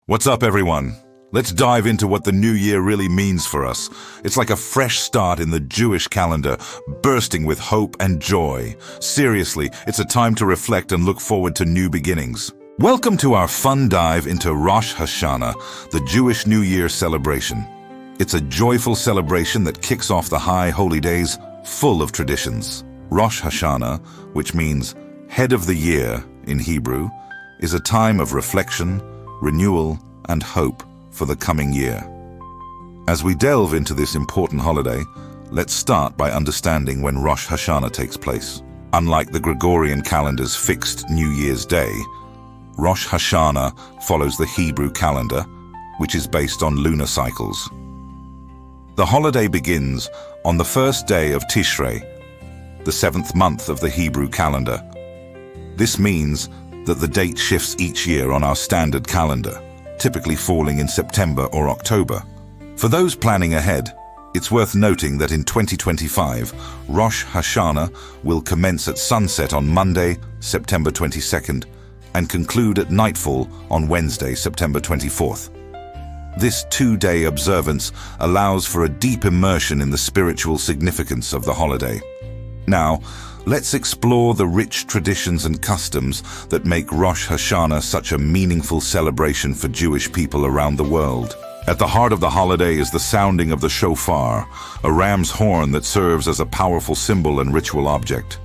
What's up, everyone? Let's dive into what the new year really means for us. It's like a fresh start in the Jewish calendar, bursting with hope and joy. Seriously, it's a time to reflect and look forward to new beginnings. Welcome to our fun dive into Rosh Hashanah, the Jewish New Year celebration. It's a joyful celebration that kicks off the high holy days full of traditions. Rosh Hashanah, which means head of the year in Hebrew, is a time of reflection, renewal, and hope for the coming year. As we delve into this important holiday, let's start by understanding when Rosh Hashanah takes place. Unlike the Gregorian calendar's fixed New Year's Day, Rosh Hashanah follows the Hebrew calendar, which is based on lunar cycles. The holiday begins on the first day of Tishrei, the seventh month of the Hebrew calendar. This means that the date shifts each year on our standard calendar, typically falling in September or October. For those planning ahead, it's worth noting that in 2025, Rosh Hashanah will commence at sunset on Monday, September 22nd, and conclude at nightfall on Wednesday, September 24th. This two-day observance allows for a deep immersion in the spiritual significance of the holiday. Now, let's explore the rich traditions and customs that make Rosh Hashanah such a meaningful celebration for Jewish people around the world. At the heart of the holiday is the sounding of the shofar, a ram's horn that serves as a powerful symbol and ritual object.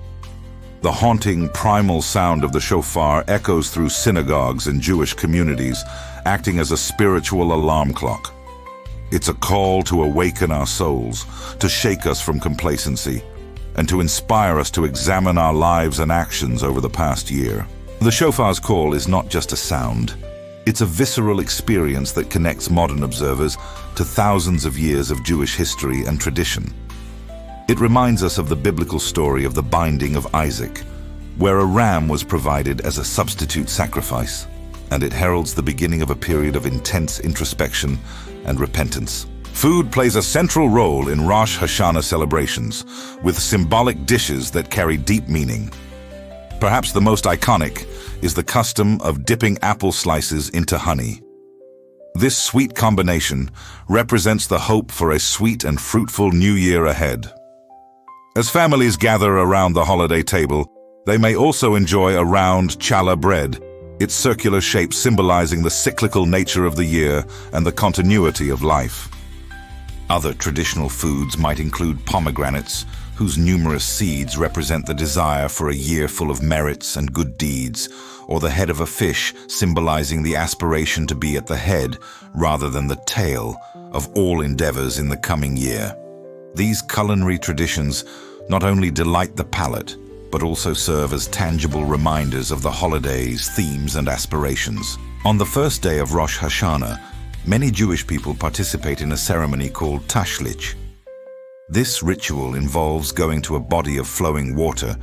The haunting, primal sound of the shofar echoes through synagogues and Jewish communities, acting as a spiritual alarm clock. It's a call to awaken our souls, to shake us from complacency, and to inspire us to examine our lives and actions over the past year. The shofar's call is not just a sound. It's a visceral experience that connects modern observers to thousands of years of Jewish history and tradition. It reminds us of the biblical story of the binding of Isaac, where a ram was provided as a substitute sacrifice, and it heralds the beginning of a period of intense introspection and repentance. Food plays a central role in Rosh Hashanah celebrations, with symbolic dishes that carry deep meaning. Perhaps the most iconic is the custom of dipping apple slices into honey. This sweet combination represents the hope for a sweet and fruitful new year ahead. As families gather around the holiday table, they may also enjoy a round challah bread, its circular shape symbolizing the cyclical nature of the year and the continuity of life. Other traditional foods might include pomegranates, whose numerous seeds represent the desire for a year full of merits and good deeds, or the head of a fish symbolizing the aspiration to be at the head rather than the tail of all endeavors in the coming year. These culinary traditions not only delight the palate, but also serve as tangible reminders of the holiday's themes and aspirations. On the first day of Rosh Hashanah, many Jewish people participate in a ceremony called Tashlich. This ritual involves going to a body of flowing water,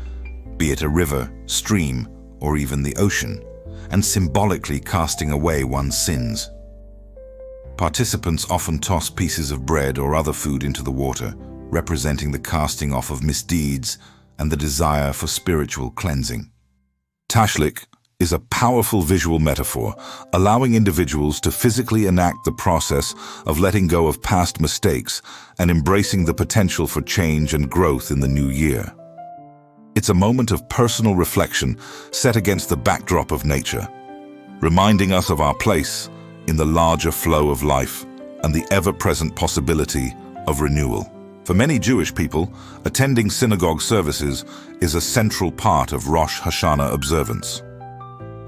be it a river, stream, or even the ocean, and symbolically casting away one's sins. Participants often toss pieces of bread or other food into the water, representing the casting off of misdeeds and the desire for spiritual cleansing. Tashlich is a powerful visual metaphor, allowing individuals to physically enact the process of letting go of past mistakes and embracing the potential for change and growth in the new year. It's a moment of personal reflection set against the backdrop of nature, reminding us of our place in the larger flow of life and the ever-present possibility of renewal. For many Jewish people, attending synagogue services is a central part of Rosh Hashanah observance.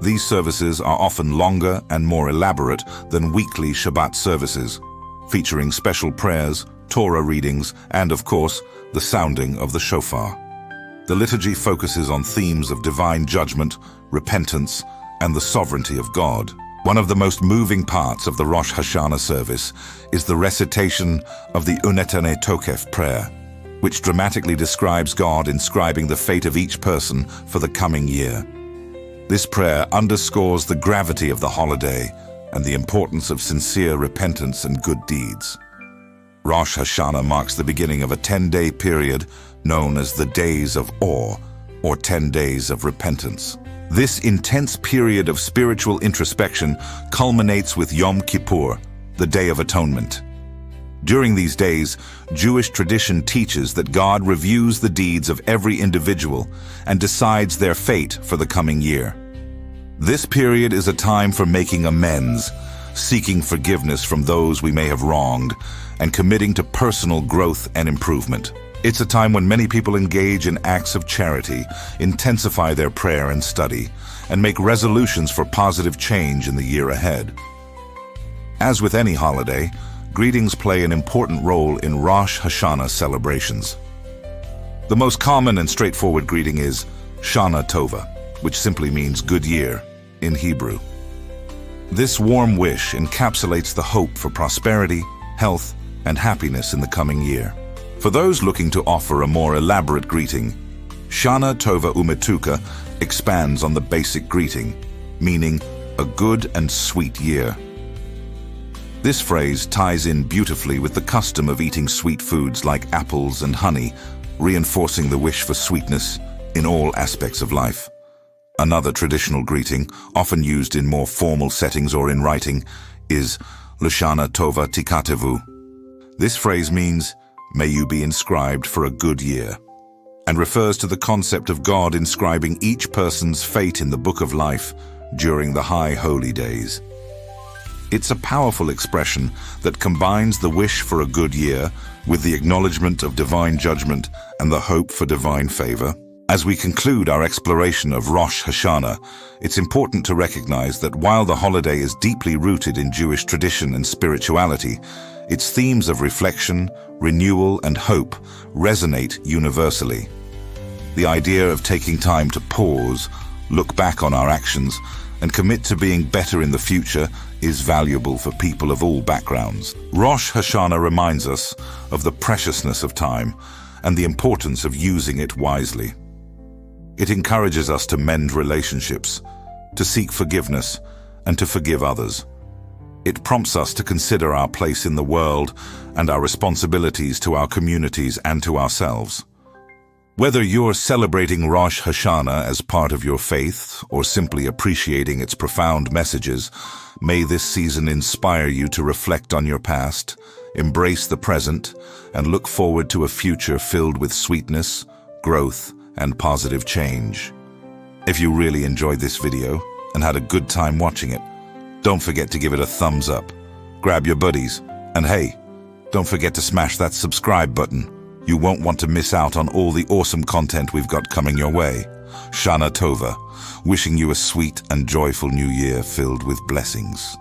These services are often longer and more elaborate than weekly Shabbat services, featuring special prayers, Torah readings, and, of course, the sounding of the shofar. The liturgy focuses on themes of divine judgment, repentance, and the sovereignty of God. One of the most moving parts of the Rosh Hashanah service is the recitation of the Unetane Tokef prayer, which dramatically describes God inscribing the fate of each person for the coming year. This prayer underscores the gravity of the holiday and the importance of sincere repentance and good deeds. Rosh Hashanah marks the beginning of a 10-day period known as the Days of Awe, or 10 Days of Repentance. This intense period of spiritual introspection culminates with Yom Kippur, the Day of Atonement. During these days, Jewish tradition teaches that God reviews the deeds of every individual and decides their fate for the coming year. This period is a time for making amends, seeking forgiveness from those we may have wronged, and committing to personal growth and improvement. It's a time when many people engage in acts of charity, intensify their prayer and study, and make resolutions for positive change in the year ahead. As with any holiday, greetings play an important role in Rosh Hashanah celebrations. The most common and straightforward greeting is Shana Tova, which simply means good year in Hebrew. This warm wish encapsulates the hope for prosperity, health, and happiness in the coming year. For those looking to offer a more elaborate greeting, Shana Tova Umetuka expands on the basic greeting, meaning a good and sweet year. This phrase ties in beautifully with the custom of eating sweet foods like apples and honey, reinforcing the wish for sweetness in all aspects of life. Another traditional greeting, often used in more formal settings or in writing, is L'Shana Tova Tikatevu. This phrase means, "May you be inscribed for a good year," and refers to the concept of God inscribing each person's fate in the book of life during the high holy days. It's a powerful expression that combines the wish for a good year with the acknowledgement of divine judgment and the hope for divine favor. As we conclude our exploration of Rosh Hashanah, it's important to recognize that while the holiday is deeply rooted in Jewish tradition and spirituality, its themes of reflection, renewal, and hope resonate universally. The idea of taking time to pause, look back on our actions, and commit to being better in the future is valuable for people of all backgrounds. Rosh Hashanah reminds us of the preciousness of time and the importance of using it wisely. It encourages us to mend relationships, to seek forgiveness, and to forgive others. It prompts us to consider our place in the world and our responsibilities to our communities and to ourselves. Whether you're celebrating Rosh Hashanah as part of your faith or simply appreciating its profound messages, may this season inspire you to reflect on your past, embrace the present, and look forward to a future filled with sweetness, growth, and positive change. If you really enjoyed this video and had a good time watching it, don't forget to give it a thumbs up, grab your buddies, and hey, don't forget to smash that subscribe button. You won't want to miss out on all the awesome content we've got coming your way. Shana Tova, wishing you a sweet and joyful new year filled with blessings.